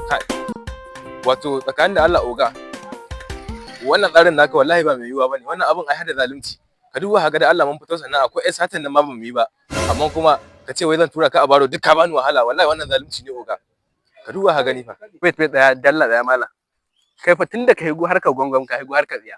Kai, wato tsakanin da Allah oga, wannan tsarin naka wallahi ba mai yiwuwa bane. Wannan abun ai hada zalunci. Ka duba haka da Allah mun fito sannan akwai ƴan satan da ma bamu yi ba. Amma kuma ka ce wai zan tura ka a baro duk ka bani wahala. Wallahi wannan zalunci ne oga. Ka duba ha gani fa. Wait daya dalla daya mala. Kai fa tunda ka higo harkar gwangwam ka higo harkar tsiya.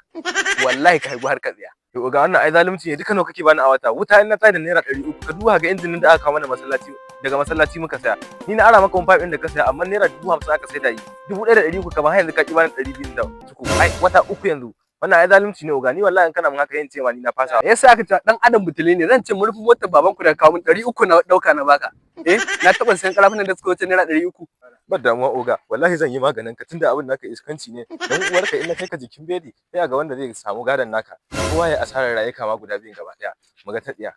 Wallahi ka higo harkar tsiya. To oga wannan ai zalunci ne, duka nawa kake bani a wata? Wuta in na tsaya da naira 300. Ka duba ga injinin da aka kawo mana masallaci, daga masallaci muka saya. Ni na ara maka wani pipe din da ka saya amma naira 50,000 aka sai da yi. 1,300 ka ba har yanzu ka ki bani 200 da tuku. Ai wata uku yanzu. Wannan ai zalunci ne oga. Ni wallahi in kana mun haka yin ce ma ni na fasa. Yasa aka ce dan adam butule ne, zan ce murfin motar baban ku da kawo min 300 na dauka na baka. Na taba sayan karafunan da suka wuce naira 300. Ba damuwa oga, wallahi zan yi maganin ka tunda abin naka iskanci ne. Dan uwarka in na kai ka jikin bedi sai ga wanda zai samu gadon naka. Kowa ya asarar rayuka ma guda biyun gaba daya. Muga ta tsiya.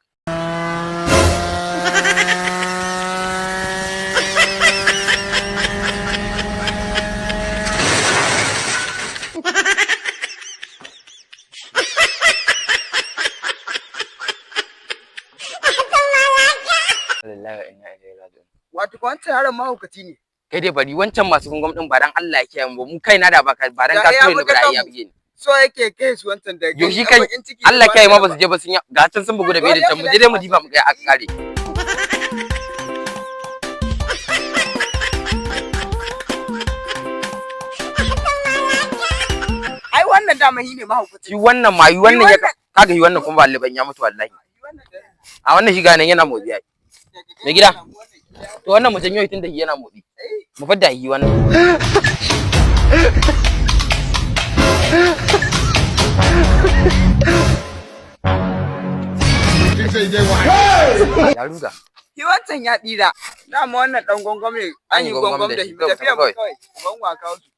Wato wancan yaron mahaukaci ne. Kai dai bari wancan masu gungum din ba dan Allah ya kiyaye mu, mu kaina da ba dan ka so ne ba ya bige ni. So yake kai su wancan da yo shi kai Allah kiyaye ma ba su je ba sun ga can sun bugu da bai da can mu je dai mu diba mu ga a kare. Ai wannan dama shi ne mahaukaci. Shi wannan mayu wannan ya kaga shi wannan kuma ba liban ya mutu wallahi. A wannan shi ganin yana motsi ai. Me gida? To wannan mu janyo tun da yana motsi. Mu fadda yi wannan. Ya ruga. Shi wancan ya tsira. Dama wannan dan gongom ne. An yi gongom da shi. Tafiya mu kawai. Ban wa kawo su.